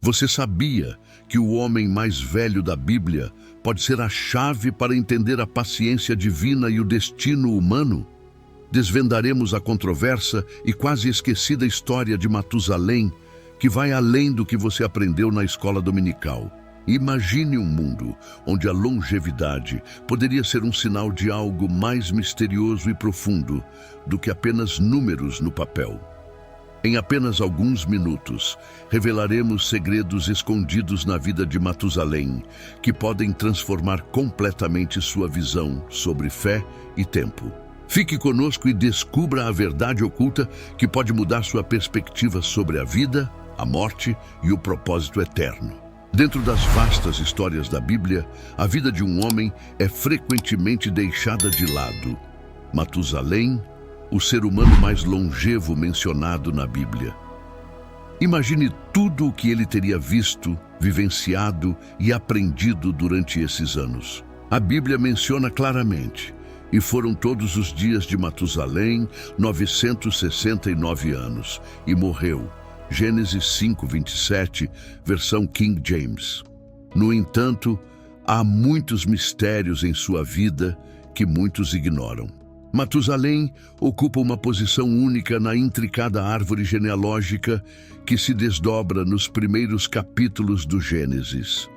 Você sabia que o homem mais velho da Bíblia pode ser a chave para entender a paciência divina e o destino humano? Desvendaremos a controversa e quase esquecida história de Matusalém, que vai além do que você aprendeu na escola dominical. Imagine um mundo onde a longevidade poderia ser um sinal de algo mais misterioso e profundo do que apenas números no papel. Em apenas alguns minutos, revelaremos segredos escondidos na vida de Matusalém, que podem transformar completamente sua visão sobre fé e tempo. Fique conosco e descubra a verdade oculta que pode mudar sua perspectiva sobre a vida, a morte e o propósito eterno. Dentro das vastas histórias da Bíblia, a vida de um homem é frequentemente deixada de lado. Matusalém, o ser humano mais longevo mencionado na Bíblia. Imagine tudo o que ele teria visto, vivenciado e aprendido durante esses anos. A Bíblia menciona claramente: e foram todos os dias de Matusalém 969 anos, e morreu. Gênesis 5:27, versão King James. No entanto, há muitos mistérios em sua vida que muitos ignoram. Matusalém ocupa uma posição única na intricada árvore genealógica que se desdobra nos primeiros capítulos do Gênesis.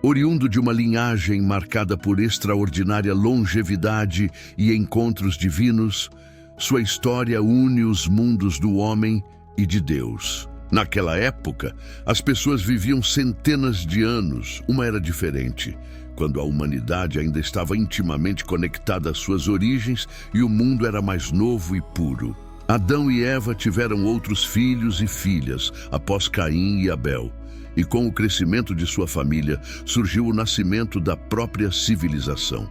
Oriundo de uma linhagem marcada por extraordinária longevidade e encontros divinos, sua história une os mundos do homem e de Deus. Naquela época, as pessoas viviam centenas de anos, uma era diferente, quando a humanidade ainda estava intimamente conectada às suas origens e o mundo era mais novo e puro. Adão e Eva tiveram outros filhos e filhas após Caim e Abel, e com o crescimento de sua família surgiu o nascimento da própria civilização.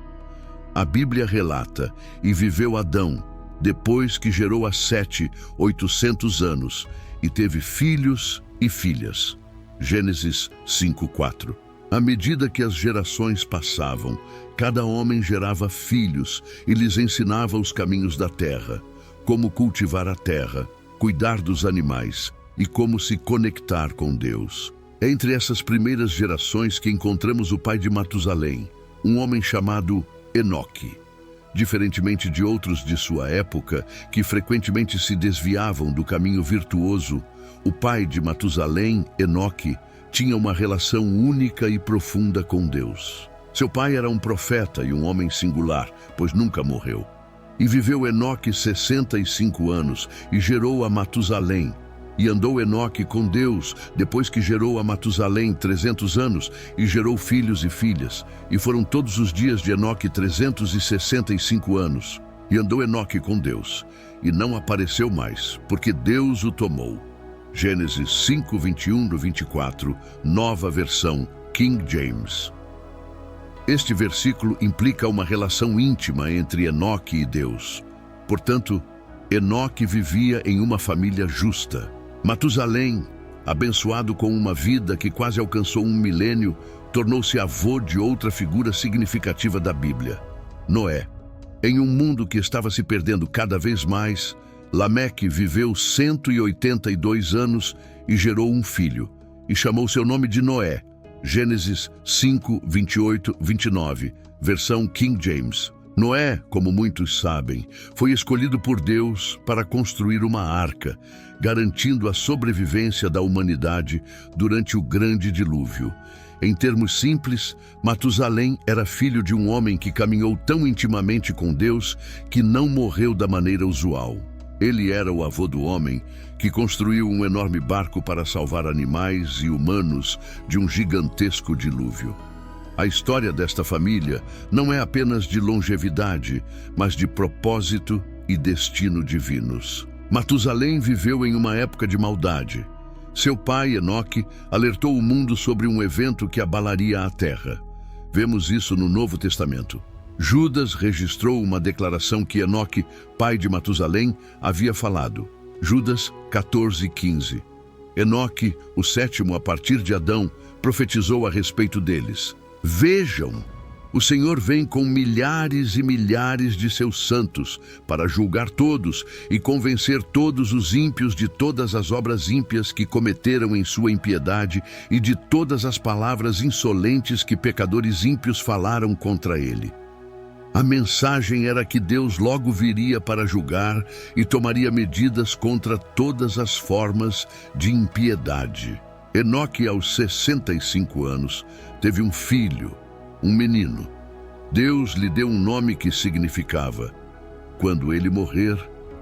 A Bíblia relata: e viveu Adão, depois que gerou a Sete, 800 anos, e teve filhos e filhas. Gênesis 5:4. À medida que as gerações passavam, cada homem gerava filhos e lhes ensinava os caminhos da terra, como cultivar a terra, cuidar dos animais e como se conectar com Deus. É entre essas primeiras gerações que encontramos o pai de Matusalém, um homem chamado Enoque. Diferentemente de outros de sua época, que frequentemente se desviavam do caminho virtuoso, o pai de Matusalém, Enoque, tinha uma relação única e profunda com Deus. Seu pai era um profeta e um homem singular, pois nunca morreu. E viveu Enoque 65 anos e gerou a Matusalém. E andou Enoque com Deus, depois que gerou a Matusalém 300 anos, e gerou filhos e filhas. E foram todos os dias de Enoque 365 anos. E andou Enoque com Deus, e não apareceu mais, porque Deus o tomou. Gênesis 5:21-24, nova versão King James. Este versículo implica uma relação íntima entre Enoque e Deus. Portanto, Enoque vivia em uma família justa. Matusalém, abençoado com uma vida que quase alcançou 1 milênio, tornou-se avô de outra figura significativa da Bíblia: Noé. Em um mundo que estava se perdendo cada vez mais, Lameque viveu 182 anos e gerou um filho, e chamou seu nome de Noé. Gênesis 5:28-29, versão King James. Noé, como muitos sabem, foi escolhido por Deus para construir uma arca, garantindo a sobrevivência da humanidade durante o grande dilúvio. Em termos simples, Matusalém era filho de um homem que caminhou tão intimamente com Deus que não morreu da maneira usual. Ele era o avô do homem que construiu um enorme barco para salvar animais e humanos de um gigantesco dilúvio. A história desta família não é apenas de longevidade, mas de propósito e destino divinos. Matusalém viveu em uma época de maldade. Seu pai, Enoque, alertou o mundo sobre um evento que abalaria a terra. Vemos isso no Novo Testamento. Judas registrou uma declaração que Enoque, pai de Matusalém, havia falado. Judas 14:15. Enoque, o sétimo a partir de Adão, profetizou a respeito deles. Vejam, O Senhor vem com milhares e milhares de seus santos para julgar todos e convencer todos os ímpios de todas as obras ímpias que cometeram em sua impiedade e de todas as palavras insolentes que pecadores ímpios falaram contra ele. A mensagem era que Deus logo viria para julgar e tomaria medidas contra todas as formas de impiedade. Enoque, aos 65 anos, teve um filho, um menino. Deus lhe deu um nome que significava: quando ele morrer,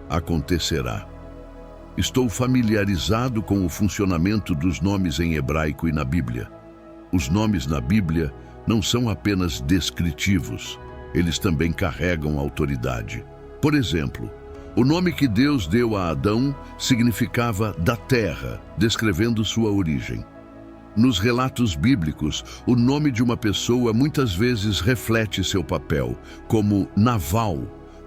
acontecerá. Estou familiarizado com o funcionamento dos nomes em hebraico e na Bíblia. Os nomes na Bíblia não são apenas descritivos, eles também carregam autoridade. Por exemplo, o nome que Deus deu a Adão significava da terra, descrevendo sua origem. Nos relatos bíblicos, o nome de uma pessoa muitas vezes reflete seu papel, como Naval,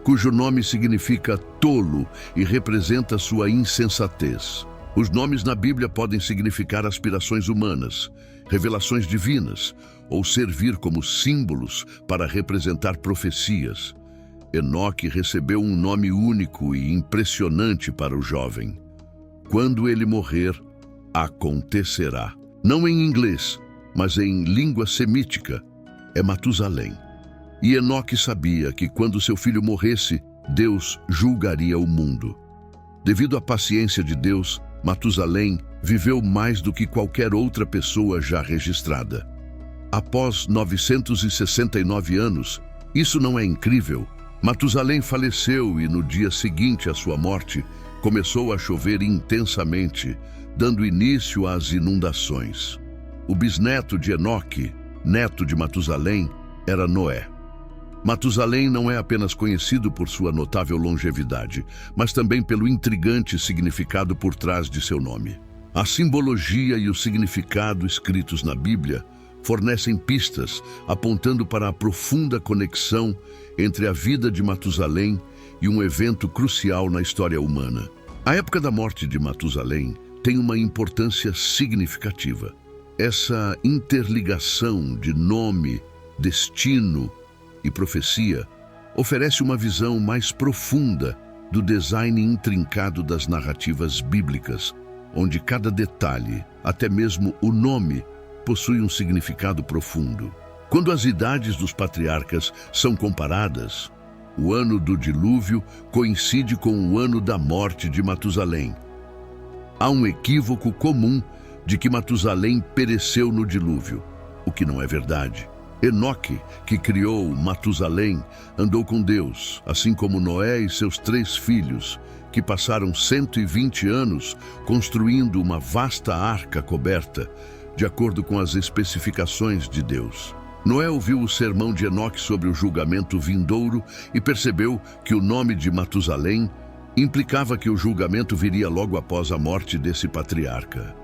cujo nome significa tolo e representa sua insensatez. Os nomes na Bíblia podem significar aspirações humanas, revelações divinas, ou servir como símbolos para representar profecias. Enoque recebeu um nome único e impressionante para o jovem. Quando ele morrer, acontecerá. Não em inglês, mas em língua semítica, é Matusalém. E Enoque sabia que quando seu filho morresse, Deus julgaria o mundo. Devido à paciência de Deus, Matusalém viveu mais do que qualquer outra pessoa já registrada. Após 969 anos, isso não é incrível? Matusalém faleceu e no dia seguinte à sua morte, começou a chover intensamente, dando início às inundações. O bisneto de Enoque, neto de Matusalém, era Noé. Matusalém não é apenas conhecido por sua notável longevidade, mas também pelo intrigante significado por trás de seu nome. A simbologia e o significado escritos na Bíblia fornecem pistas apontando para a profunda conexão entre a vida de Matusalém e um evento crucial na história humana. A época da morte de Matusalém tem uma importância significativa. Essa interligação de nome, destino e profecia oferece uma visão mais profunda do design intrincado das narrativas bíblicas, onde cada detalhe, até mesmo o nome, possui um significado profundo. Quando as idades dos patriarcas são comparadas, o ano do dilúvio coincide com o ano da morte de Matusalém. Há um equívoco comum de que Matusalém pereceu no dilúvio, o que não é verdade. Enoque, que criou Matusalém, andou com Deus, assim como Noé e seus 3 filhos, que passaram 120 anos construindo uma vasta arca coberta, de acordo com as especificações de Deus. Noé ouviu o sermão de Enoque sobre o julgamento vindouro e percebeu que o nome de Matusalém implicava que o julgamento viria logo após a morte desse patriarca.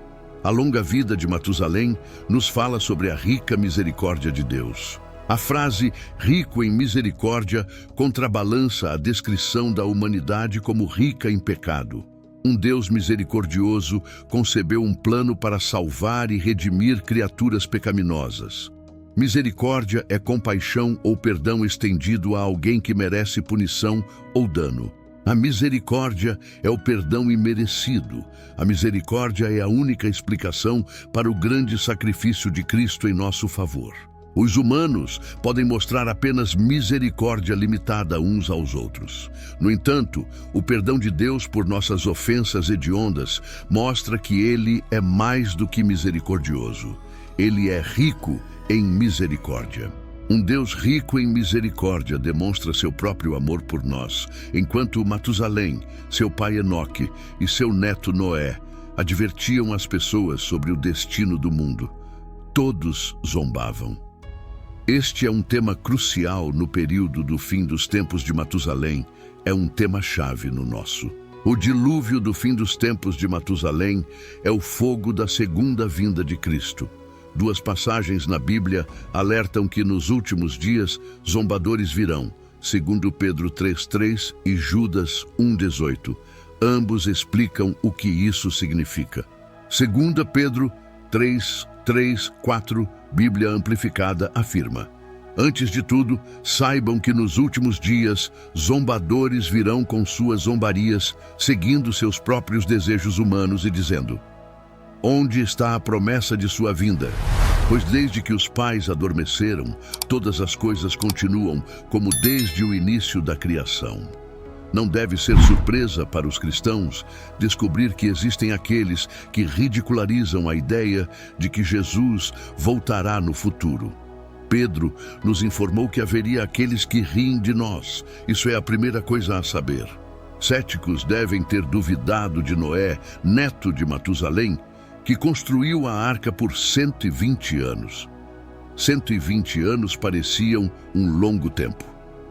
A longa vida de Matusalém nos fala sobre a rica misericórdia de Deus. A frase rico em misericórdia contrabalança a descrição da humanidade como rica em pecado. Um Deus misericordioso concebeu um plano para salvar e redimir criaturas pecaminosas. Misericórdia é compaixão ou perdão estendido a alguém que merece punição ou dano. A misericórdia é o perdão imerecido. A misericórdia é a única explicação para o grande sacrifício de Cristo em nosso favor. Os humanos podem mostrar apenas misericórdia limitada uns aos outros. No entanto, o perdão de Deus por nossas ofensas hediondas mostra que Ele é mais do que misericordioso. Ele é rico em misericórdia. Um Deus rico em misericórdia demonstra seu próprio amor por nós, enquanto Matusalém, seu pai Enoque e seu neto Noé advertiam as pessoas sobre o destino do mundo. Todos zombavam. Este é um tema crucial no período do fim dos tempos de Matusalém, é um tema-chave no nosso. O dilúvio do fim dos tempos de Matusalém é o fogo da segunda vinda de Cristo. 2 passagens na Bíblia alertam que nos últimos dias zombadores virão, segundo Pedro 3:3 e Judas 1:18. Ambos explicam o que isso significa. 2 Pedro 3:3-4, Bíblia Amplificada, afirma: Antes de tudo, saibam que nos últimos dias, zombadores virão com suas zombarias, seguindo seus próprios desejos humanos e dizendo: onde está a promessa de sua vinda? Pois desde que os pais adormeceram, todas as coisas continuam como desde o início da criação. Não deve ser surpresa para os cristãos descobrir que existem aqueles que ridicularizam a ideia de que Jesus voltará no futuro. Pedro nos informou que haveria aqueles que riem de nós. Isso é a primeira coisa a saber. Céticos devem ter duvidado de Noé, neto de Matusalém, que construiu a arca por 120 anos. 120 anos pareciam um longo tempo.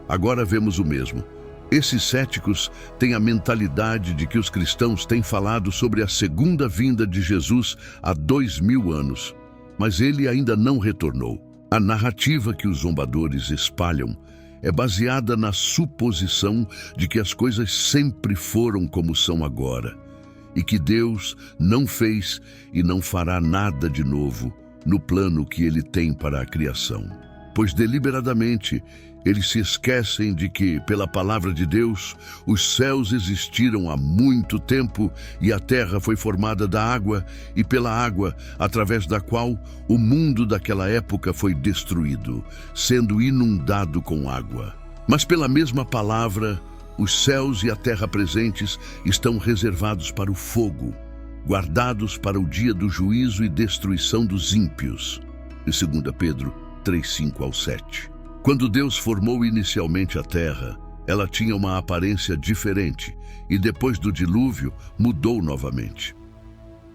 Agora vemos o mesmo. Esses céticos têm a mentalidade de que os cristãos têm falado sobre a segunda vinda de Jesus há 2000 anos, mas ele ainda não retornou. A narrativa que os zombadores espalham é baseada na suposição de que as coisas sempre foram como são agora, e que Deus não fez e não fará nada de novo no plano que ele tem para a criação. Pois deliberadamente eles se esquecem de que, pela palavra de Deus, os céus existiram há muito tempo e a terra foi formada da água e pela água, através da qual o mundo daquela época foi destruído, sendo inundado com água. Mas pela mesma palavra, os céus e a terra presentes estão reservados para o fogo, guardados para o dia do juízo e destruição dos ímpios. Em 2 Pedro 3:5-7. Quando Deus formou inicialmente a terra, ela tinha uma aparência diferente e depois do dilúvio mudou novamente.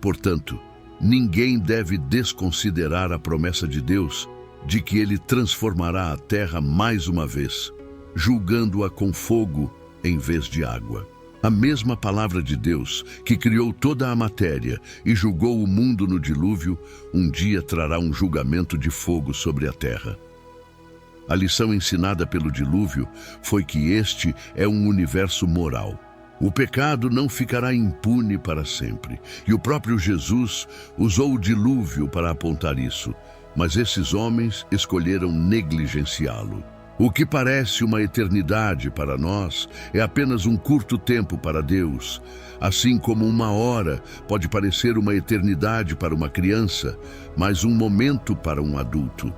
Portanto, ninguém deve desconsiderar a promessa de Deus de que ele transformará a terra mais uma vez, julgando-a com fogo em vez de água. A mesma palavra de Deus, que criou toda a matéria e julgou o mundo no dilúvio, um dia trará um julgamento de fogo sobre a terra. A lição ensinada pelo dilúvio foi que este é um universo moral. O pecado não ficará impune para sempre, e o próprio Jesus usou o dilúvio para apontar isso, mas esses homens escolheram negligenciá-lo. O que parece uma eternidade para nós é apenas um curto tempo para Deus, assim como uma hora pode parecer uma eternidade para uma criança, mas um momento para um adulto.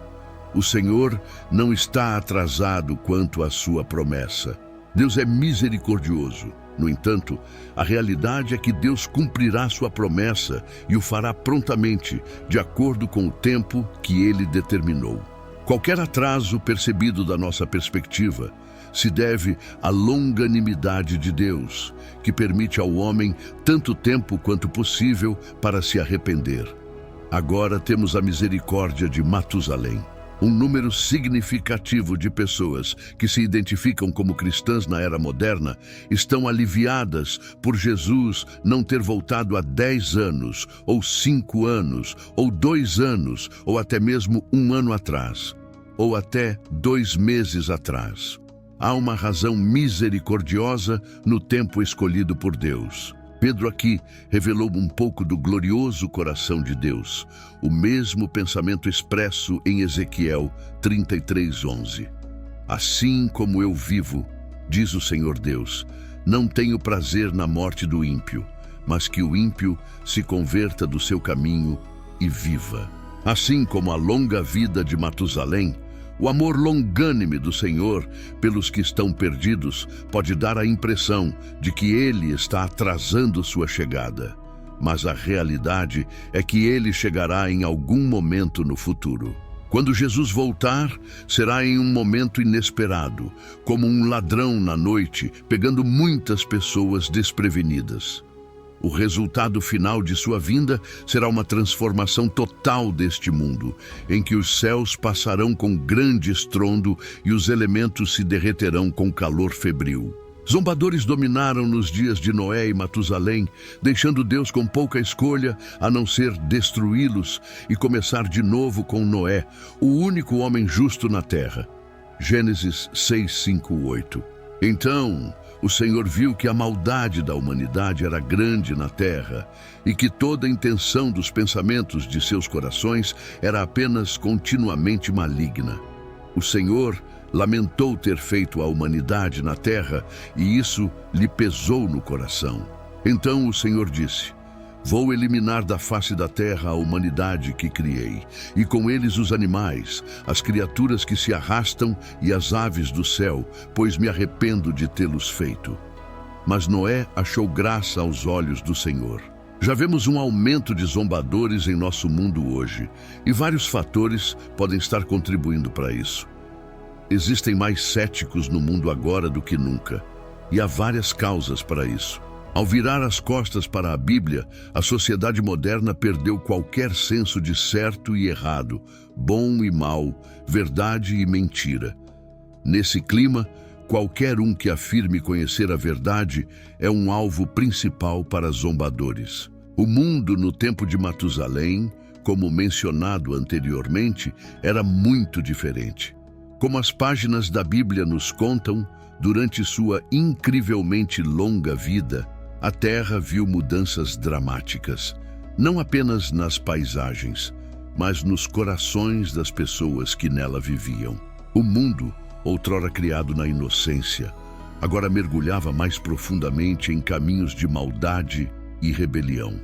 O Senhor não está atrasado quanto à sua promessa. Deus é misericordioso. No entanto, a realidade é que Deus cumprirá sua promessa e o fará prontamente, de acordo com o tempo que ele determinou. Qualquer atraso percebido da nossa perspectiva se deve à longanimidade de Deus, que permite ao homem tanto tempo quanto possível para se arrepender. Agora temos a misericórdia de Matusalém. Um número significativo de pessoas que se identificam como cristãs na era moderna estão aliviadas por Jesus não ter voltado há 10 anos, ou 5 anos, ou 2 anos, ou até mesmo 1 ano atrás, ou até 2 meses atrás. Há uma razão misericordiosa no tempo escolhido por Deus. Pedro aqui revelou um pouco do glorioso coração de Deus, o mesmo pensamento expresso em Ezequiel 33:11. Assim como eu vivo, diz o Senhor Deus, não tenho prazer na morte do ímpio, mas que o ímpio se converta do seu caminho e viva. Assim como a longa vida de Matusalém, o amor longânime do Senhor pelos que estão perdidos pode dar a impressão de que ele está atrasando sua chegada. Mas a realidade é que ele chegará em algum momento no futuro. Quando Jesus voltar, será em um momento inesperado, como um ladrão na noite, pegando muitas pessoas desprevenidas. O resultado final de sua vinda será uma transformação total deste mundo, em que os céus passarão com grande estrondo e os elementos se derreterão com calor febril. Zombadores dominaram nos dias de Noé e Matusalém, deixando Deus com pouca escolha a não ser destruí-los e começar de novo com Noé, o único homem justo na terra. Gênesis 6:5-8. Então, o Senhor viu que a maldade da humanidade era grande na terra e que toda a intenção dos pensamentos de seus corações era apenas continuamente maligna. O Senhor lamentou ter feito a humanidade na terra e isso lhe pesou no coração. Então o Senhor disse: Vou eliminar da face da terra a humanidade que criei, e com eles os animais, as criaturas que se arrastam e as aves do céu, pois me arrependo de tê-los feito. Mas Noé achou graça aos olhos do Senhor. Já vemos um aumento de zombadores em nosso mundo hoje, e vários fatores podem estar contribuindo para isso. Existem mais céticos no mundo agora do que nunca, e há várias causas para isso. Ao virar as costas para a Bíblia, a sociedade moderna perdeu qualquer senso de certo e errado, bom e mal, verdade e mentira. Nesse clima, qualquer um que afirme conhecer a verdade é um alvo principal para zombadores. O mundo no tempo de Matusalém, como mencionado anteriormente, era muito diferente. Como as páginas da Bíblia nos contam, durante sua incrivelmente longa vida, a Terra viu mudanças dramáticas, não apenas nas paisagens, mas nos corações das pessoas que nela viviam. O mundo, outrora criado na inocência, agora mergulhava mais profundamente em caminhos de maldade e rebelião.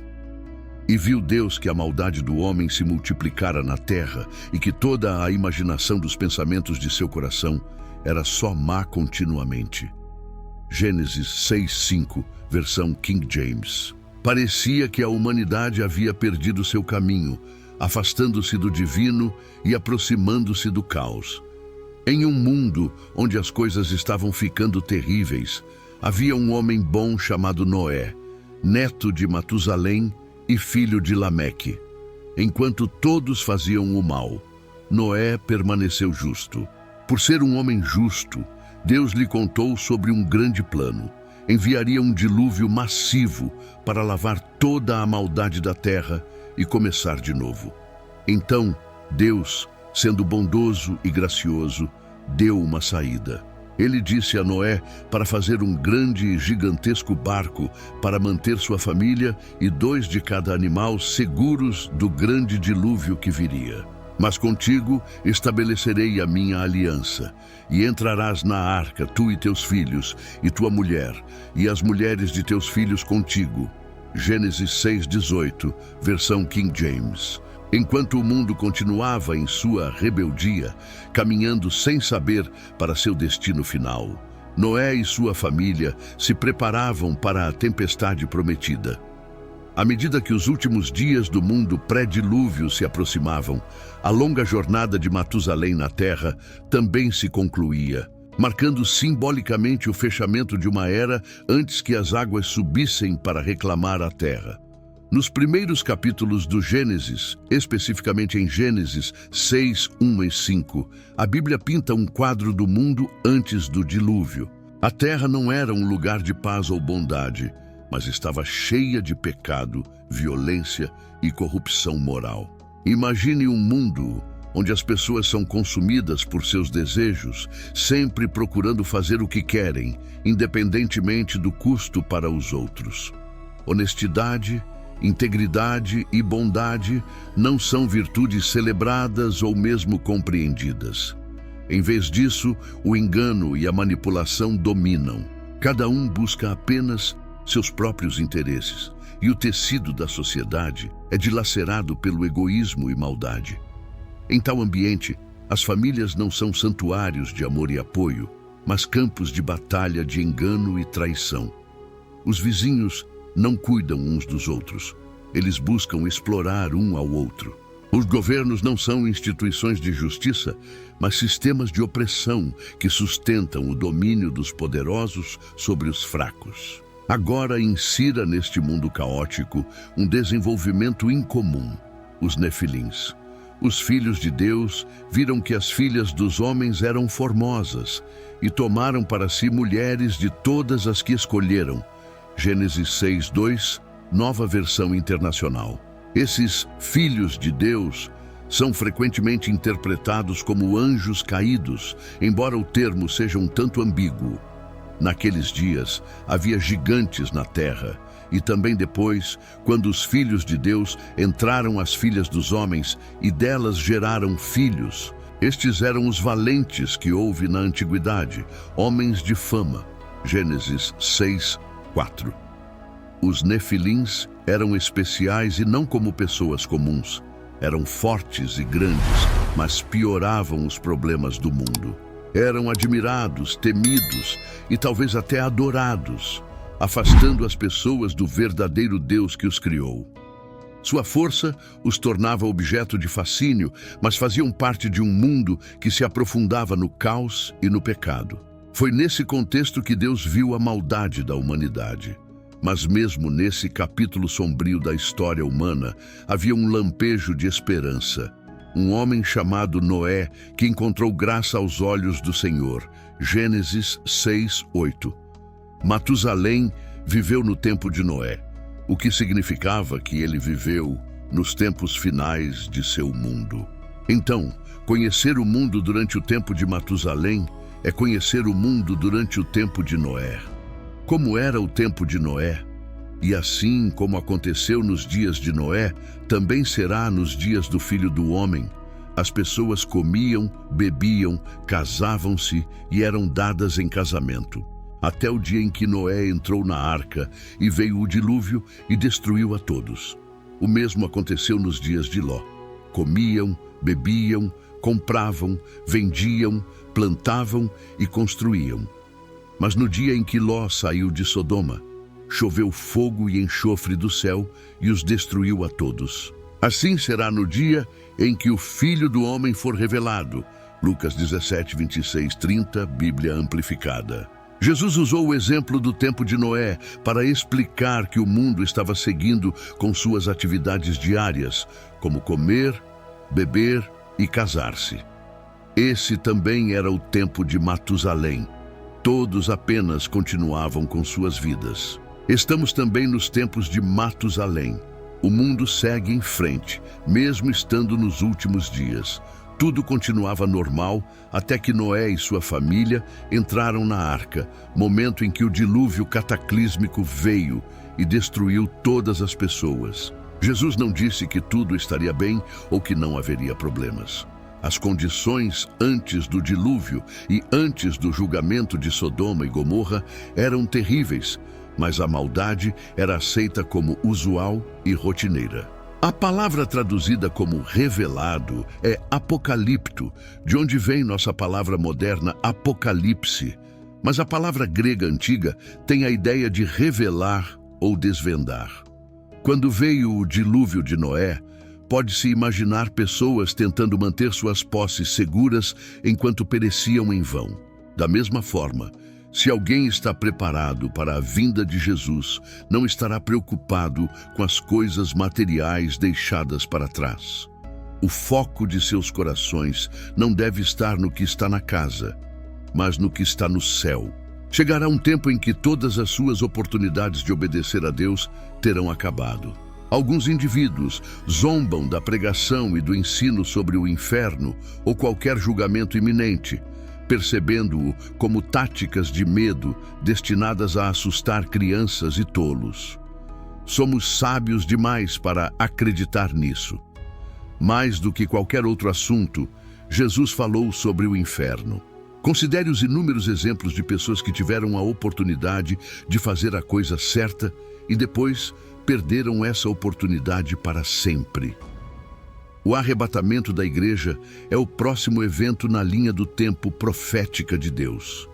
E viu Deus que a maldade do homem se multiplicara na terra e que toda a imaginação dos pensamentos de seu coração era só má continuamente. Gênesis 6:5, versão King James. Parecia que a humanidade havia perdido seu caminho, afastando-se do divino e aproximando-se do caos. Em um mundo onde as coisas estavam ficando terríveis, havia um homem bom chamado Noé, neto de Matusalém e filho de Lameque. Enquanto todos faziam o mal, Noé permaneceu justo. Por ser um homem justo, Deus lhe contou sobre um grande plano. Enviaria um dilúvio massivo para lavar toda a maldade da terra e começar de novo. Então, Deus, sendo bondoso e gracioso, deu uma saída. Ele disse a Noé para fazer um grande e gigantesco barco para manter sua família e 2 de cada animal seguros do grande dilúvio que viria. Mas contigo estabelecerei a minha aliança, e entrarás na arca, tu e teus filhos, e tua mulher, e as mulheres de teus filhos contigo. Gênesis 6:18, versão King James. Enquanto o mundo continuava em sua rebeldia, caminhando sem saber para seu destino final, Noé e sua família se preparavam para a tempestade prometida. À medida que os últimos dias do mundo pré-dilúvio se aproximavam, a longa jornada de Matusalém na Terra também se concluía, marcando simbolicamente o fechamento de uma era antes que as águas subissem para reclamar a Terra. Nos primeiros capítulos do Gênesis, especificamente em Gênesis 6:1 e 5, a Bíblia pinta um quadro do mundo antes do dilúvio. A Terra não era um lugar de paz ou bondade, mas estava cheia de pecado, violência e corrupção moral. Imagine um mundo onde as pessoas são consumidas por seus desejos, sempre procurando fazer o que querem, independentemente do custo para os outros. Honestidade, integridade e bondade não são virtudes celebradas ou mesmo compreendidas. Em vez disso, o engano e a manipulação dominam. Cada um busca apenas seus próprios interesses, e o tecido da sociedade é dilacerado pelo egoísmo e maldade. Em tal ambiente, as famílias não são santuários de amor e apoio, mas campos de batalha de engano e traição. Os vizinhos não cuidam uns dos outros, eles buscam explorar um ao outro. Os governos não são instituições de justiça, mas sistemas de opressão que sustentam o domínio dos poderosos sobre os fracos. Agora insira neste mundo caótico um desenvolvimento incomum, os nefilins. Os filhos de Deus viram que as filhas dos homens eram formosas e tomaram para si mulheres de todas as que escolheram. Gênesis 6:2, nova versão internacional. Esses filhos de Deus são frequentemente interpretados como anjos caídos, embora o termo seja um tanto ambíguo. Naqueles dias, havia gigantes na terra, e também depois, quando os filhos de Deus entraram as filhas dos homens e delas geraram filhos, Estes eram os valentes que houve na antiguidade, homens de fama. Gênesis 6, 4. Os nefilins eram especiais e não como pessoas comuns. Eram fortes e grandes, mas pioravam os problemas do mundo. Eram admirados, temidos e talvez até adorados, afastando as pessoas do verdadeiro Deus que os criou. Sua força os tornava objeto de fascínio, mas faziam parte de um mundo que se aprofundava no caos e no pecado. Foi nesse contexto que Deus viu a maldade da humanidade. Mas mesmo nesse capítulo sombrio da história humana, havia um lampejo de esperança. Um homem chamado Noé, que encontrou graça aos olhos do Senhor. Gênesis 6, 8. Matusalém viveu no tempo de Noé, o que significava que ele viveu nos tempos finais de seu mundo. Então, conhecer o mundo durante o tempo de Matusalém é conhecer o mundo durante o tempo de Noé. Como era o tempo de Noé? E assim como aconteceu nos dias de Noé, também será nos dias do Filho do Homem. As pessoas comiam, bebiam, casavam-se e eram dadas em casamento. Até o dia em que Noé entrou na arca e veio o dilúvio e destruiu a todos. O mesmo aconteceu nos dias de Ló. Comiam, bebiam, compravam, vendiam, plantavam e construíam. Mas no dia em que Ló saiu de Sodoma, choveu fogo e enxofre do céu e os destruiu a todos. Assim será no dia em que o Filho do Homem for revelado. Lucas 17, 26, 30, Bíblia Amplificada. Jesus usou o exemplo do tempo de Noé para explicar que o mundo estava seguindo com suas atividades diárias, como comer, beber e casar-se. Esse também era o tempo de Matusalém. Todos apenas continuavam com suas vidas. Estamos também nos tempos de Matusalém. O mundo segue em frente, mesmo estando nos últimos dias. Tudo continuava normal até que Noé e sua família entraram na arca, momento em que o dilúvio cataclísmico veio e destruiu todas as pessoas. Jesus não disse que tudo estaria bem ou que não haveria problemas. As condições antes do dilúvio e antes do julgamento de Sodoma e Gomorra eram terríveis, mas a maldade era aceita como usual e rotineira. A palavra traduzida como revelado é apocalipto, de onde vem nossa palavra moderna apocalipse. Mas a palavra grega antiga tem a ideia de revelar ou desvendar. Quando veio o dilúvio de Noé, pode-se imaginar pessoas tentando manter suas posses seguras enquanto pereciam em vão. Da mesma forma, se alguém está preparado para a vinda de Jesus, não estará preocupado com as coisas materiais deixadas para trás. O foco de seus corações não deve estar no que está na casa, mas no que está no céu. Chegará um tempo em que todas as suas oportunidades de obedecer a Deus terão acabado. Alguns indivíduos zombam da pregação e do ensino sobre o inferno ou qualquer julgamento iminente, percebendo-o como táticas de medo destinadas a assustar crianças e tolos. Somos sábios demais para acreditar nisso. Mais do que qualquer outro assunto, Jesus falou sobre o inferno. Considere os inúmeros exemplos de pessoas que tiveram a oportunidade de fazer a coisa certa e depois perderam essa oportunidade para sempre. O arrebatamento da igreja é o próximo evento na linha do tempo profética de Deus.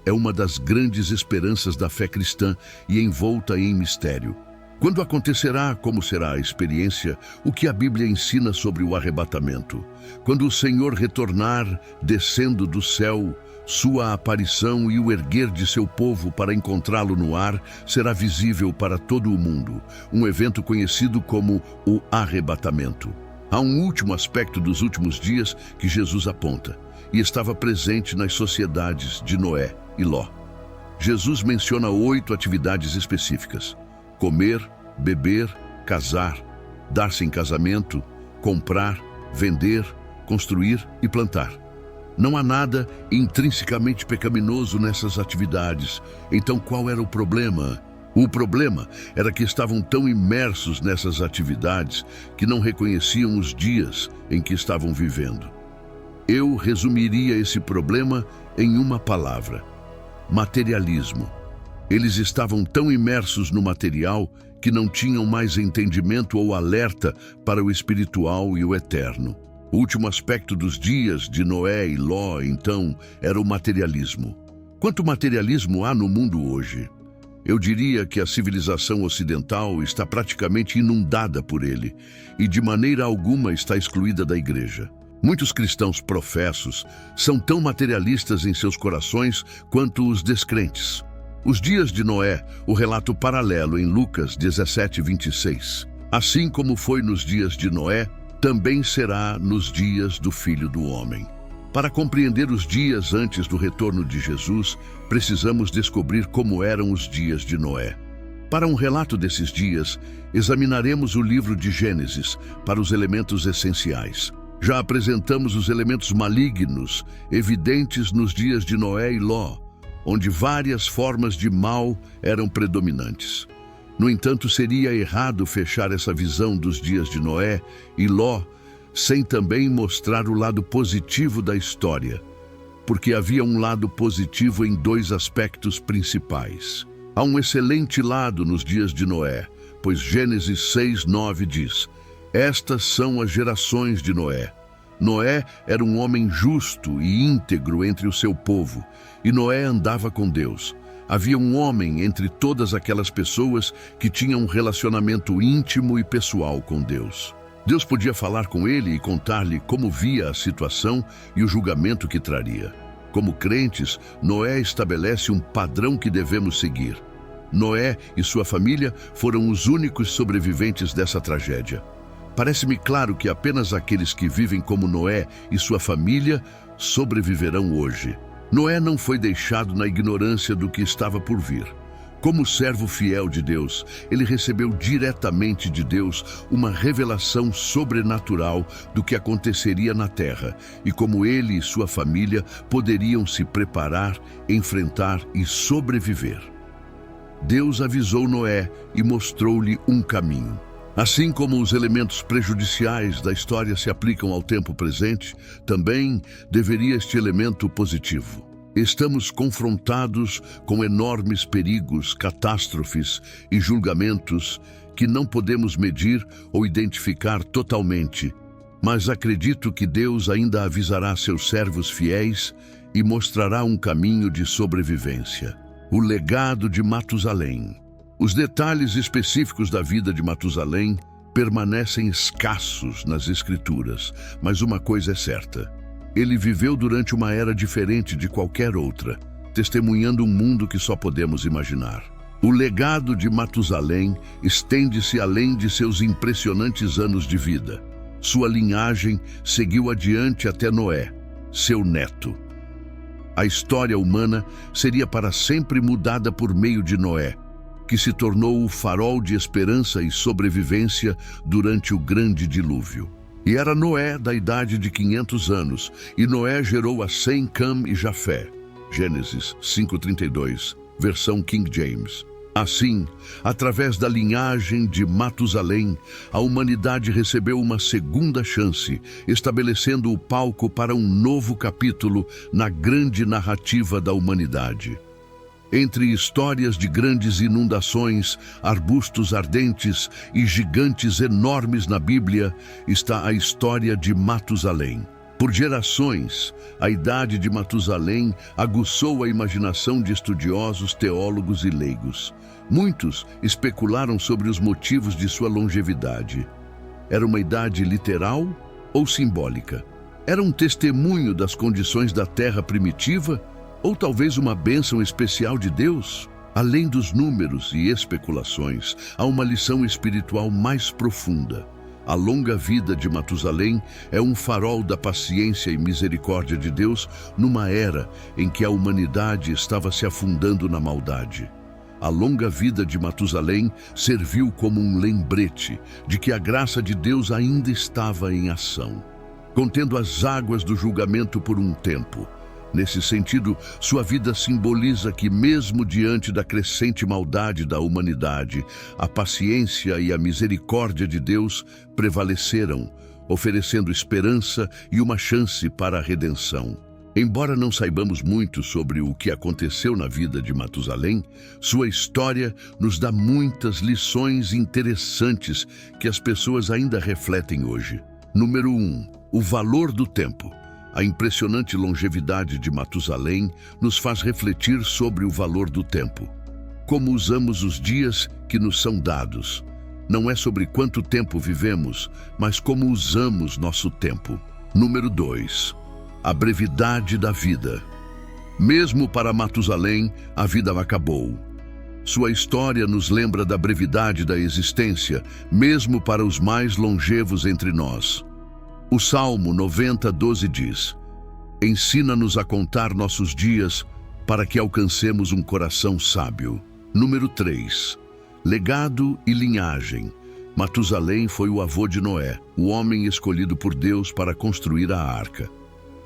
É uma das grandes esperanças da fé cristã e envolta em mistério. Quando acontecerá, como será a experiência, o que a Bíblia ensina sobre o arrebatamento? Quando o Senhor retornar, descendo do céu, sua aparição e o erguer de seu povo para encontrá-lo no ar será visível para todo o mundo, um evento conhecido como o arrebatamento. Há um último aspecto dos últimos dias que Jesus aponta, e estava presente nas sociedades de Noé e Ló. Jesus menciona 8 atividades específicas: comer, beber, casar, dar-se em casamento, comprar, vender, construir e plantar. Não há nada intrinsecamente pecaminoso nessas atividades. Então qual era o problema? O problema era que estavam tão imersos nessas atividades que não reconheciam os dias em que estavam vivendo. Eu resumiria esse problema em uma palavra: materialismo. Eles estavam tão imersos no material que não tinham mais entendimento ou alerta para o espiritual e o eterno. O último aspecto dos dias de Noé e Ló, então, era o materialismo. Quanto materialismo há no mundo hoje? Eu diria que a civilização ocidental está praticamente inundada por ele e de maneira alguma está excluída da igreja. Muitos cristãos professos são tão materialistas em seus corações quanto os descrentes. Os dias de Noé, o relato paralelo em Lucas 17:26. Assim como foi nos dias de Noé, também será nos dias do Filho do Homem. Para compreender os dias antes do retorno de Jesus, precisamos descobrir como eram os dias de Noé. Para um relato desses dias, examinaremos o livro de Gênesis para os elementos essenciais. Já apresentamos os elementos malignos, evidentes nos dias de Noé e Ló, onde várias formas de mal eram predominantes. No entanto, seria errado fechar essa visão dos dias de Noé e Ló sem também mostrar o lado positivo da história, porque havia um lado positivo em dois aspectos principais. Há um excelente lado nos dias de Noé, pois Gênesis 6:9 diz: "Estas são as gerações de Noé. Noé era um homem justo e íntegro entre o seu povo, e Noé andava com Deus. Havia um homem entre todas aquelas pessoas que tinham um relacionamento íntimo e pessoal com Deus. Deus podia falar com ele e contar-lhe como via a situação e o julgamento que traria. Como crentes, Noé estabelece um padrão que devemos seguir. Noé e sua família foram os únicos sobreviventes dessa tragédia. Parece-me claro que apenas aqueles que vivem como Noé e sua família sobreviverão hoje. Noé não foi deixado na ignorância do que estava por vir. Como servo fiel de Deus, ele recebeu diretamente de Deus uma revelação sobrenatural do que aconteceria na terra e como ele e sua família poderiam se preparar, enfrentar e sobreviver. Deus avisou Noé e mostrou-lhe um caminho. Assim como os elementos prejudiciais da história se aplicam ao tempo presente, também deveria este elemento positivo. Estamos confrontados com enormes perigos, catástrofes e julgamentos que não podemos medir ou identificar totalmente, mas acredito que Deus ainda avisará seus servos fiéis e mostrará um caminho de sobrevivência. O legado de Matusalém. Os detalhes específicos da vida de Matusalém permanecem escassos nas Escrituras, mas uma coisa é certa: ele viveu durante uma era diferente de qualquer outra, testemunhando um mundo que só podemos imaginar. O legado de Matusalém estende-se além de seus impressionantes anos de vida. Sua linhagem seguiu adiante até Noé, seu neto. A história humana seria para sempre mudada por meio de Noé, que se tornou o farol de esperança e sobrevivência durante o grande dilúvio. E era Noé da idade de 500 anos, e Noé gerou a Sem, Cam e Jafé. Gênesis 5:32, versão King James. Assim, através da linhagem de Matusalém, a humanidade recebeu uma segunda chance, estabelecendo o palco para um novo capítulo na grande narrativa da humanidade. Entre histórias de grandes inundações, arbustos ardentes e gigantes enormes na Bíblia, está a história de Matusalém. Por gerações, a idade de Matusalém aguçou a imaginação de estudiosos, teólogos e leigos. Muitos especularam sobre os motivos de sua longevidade. Era uma idade literal ou simbólica? Era um testemunho das condições da terra primitiva? Ou talvez uma bênção especial de Deus? Além dos números e especulações, há uma lição espiritual mais profunda. A longa vida de Matusalém é um farol da paciência e misericórdia de Deus numa era em que a humanidade estava se afundando na maldade. A longa vida de Matusalém serviu como um lembrete de que a graça de Deus ainda estava em ação, contendo as águas do julgamento por um tempo. Nesse sentido, sua vida simboliza que, mesmo diante da crescente maldade da humanidade, a paciência e a misericórdia de Deus prevaleceram, oferecendo esperança e uma chance para a redenção. Embora não saibamos muito sobre o que aconteceu na vida de Matusalém, sua história nos dá muitas lições interessantes que as pessoas ainda refletem hoje. Número 1. O valor do tempo. A impressionante longevidade de Matusalém nos faz refletir sobre o valor do tempo. Como usamos os dias que nos são dados. Não é sobre quanto tempo vivemos, mas como usamos nosso tempo. Número 2. A brevidade da vida. Mesmo para Matusalém, a vida acabou. Sua história nos lembra da brevidade da existência, mesmo para os mais longevos entre nós. O Salmo 90:12 diz: Ensina-nos a contar nossos dias para que alcancemos um coração sábio. Número 3. Legado e linhagem. Matusalém foi o avô de Noé, o homem escolhido por Deus para construir a arca.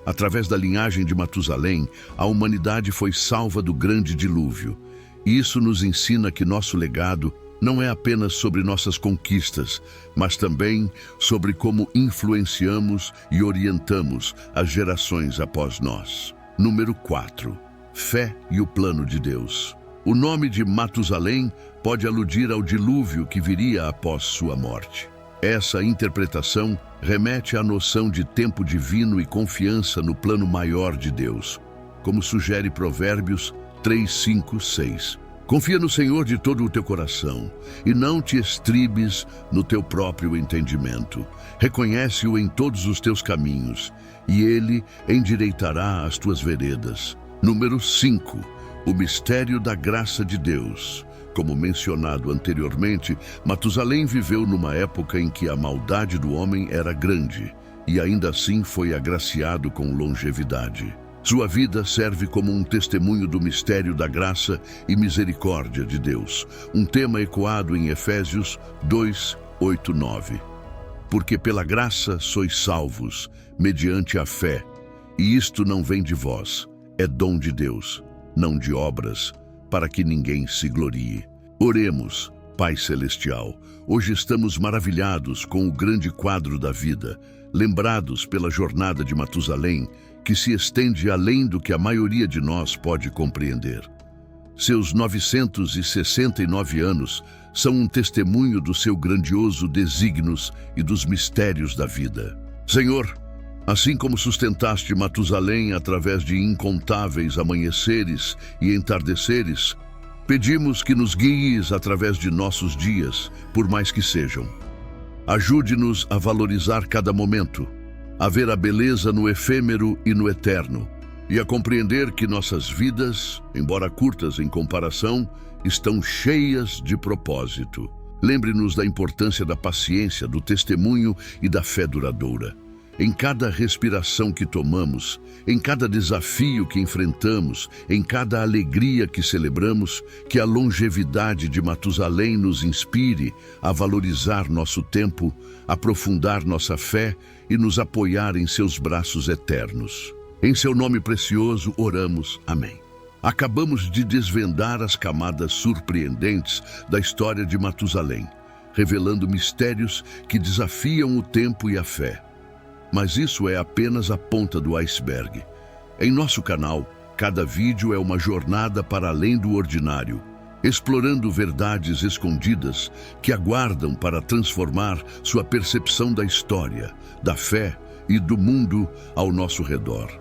Através da linhagem de Matusalém, a humanidade foi salva do grande dilúvio. E isso nos ensina que nosso legado não é apenas sobre nossas conquistas, mas também sobre como influenciamos e orientamos as gerações após nós. Número 4. Fé e o plano de Deus. O nome de Matusalém pode aludir ao dilúvio que viria após sua morte. Essa interpretação remete à noção de tempo divino e confiança no plano maior de Deus, como sugere Provérbios 3:5-6. Confia no Senhor de todo o teu coração e não te estribes no teu próprio entendimento. Reconhece-o em todos os teus caminhos e ele endireitará as tuas veredas. Número 5. O mistério da graça de Deus. Como mencionado anteriormente, Matusalém viveu numa época em que a maldade do homem era grande e ainda assim foi agraciado com longevidade. Sua vida serve como um testemunho do mistério da graça e misericórdia de Deus, um tema ecoado em Efésios 2:8-9. Porque pela graça sois salvos, mediante a fé, e isto não vem de vós, é dom de Deus, não de obras, para que ninguém se glorie. Oremos, Pai Celestial. Hoje estamos maravilhados com o grande quadro da vida, lembrados pela jornada de Matusalém, que se estende além do que a maioria de nós pode compreender. Seus 969 anos são um testemunho do seu grandioso desígnios e dos mistérios da vida. Senhor, assim como sustentaste Matusalém através de incontáveis amanheceres e entardeceres, pedimos que nos guies através de nossos dias, por mais que sejam. Ajude-nos a valorizar cada momento, a ver a beleza no efêmero e no eterno, e a compreender que nossas vidas, embora curtas em comparação, estão cheias de propósito. Lembre-nos da importância da paciência, do testemunho e da fé duradoura. Em cada respiração que tomamos, em cada desafio que enfrentamos, em cada alegria que celebramos, que a longevidade de Matusalém nos inspire a valorizar nosso tempo, aprofundar nossa fé e nos apoiar em seus braços eternos. Em seu nome precioso oramos. Amém. Acabamos de desvendar as camadas surpreendentes da história de Matusalém, revelando mistérios que desafiam o tempo e a fé. Mas isso é apenas a ponta do iceberg. Em nosso canal, cada vídeo é uma jornada para além do ordinário, explorando verdades escondidas que aguardam para transformar sua percepção da história, da fé e do mundo ao nosso redor.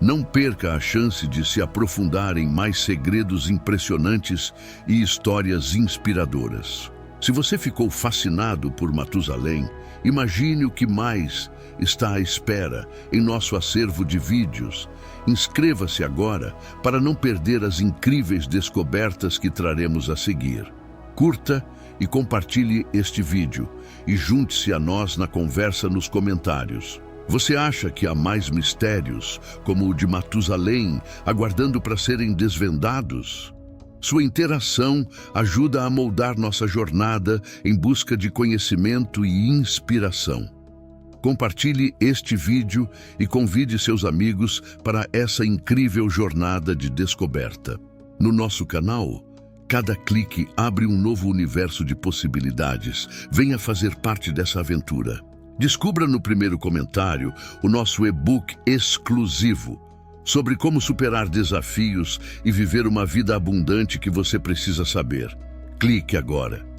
Não perca a chance de se aprofundar em mais segredos impressionantes e histórias inspiradoras. Se você ficou fascinado por Matusalém, imagine o que mais está à espera em nosso acervo de vídeos. Inscreva-se agora para não perder as incríveis descobertas que traremos a seguir. Curta e compartilhe este vídeo e junte-se a nós na conversa nos comentários. Você acha que há mais mistérios, como o de Matusalém, aguardando para serem desvendados? Sua interação ajuda a moldar nossa jornada em busca de conhecimento e inspiração. Compartilhe este vídeo e convide seus amigos para essa incrível jornada de descoberta. No nosso canal, cada clique abre um novo universo de possibilidades. Venha fazer parte dessa aventura. Descubra no primeiro comentário o nosso e-book exclusivo sobre como superar desafios e viver uma vida abundante que você precisa saber. Clique agora.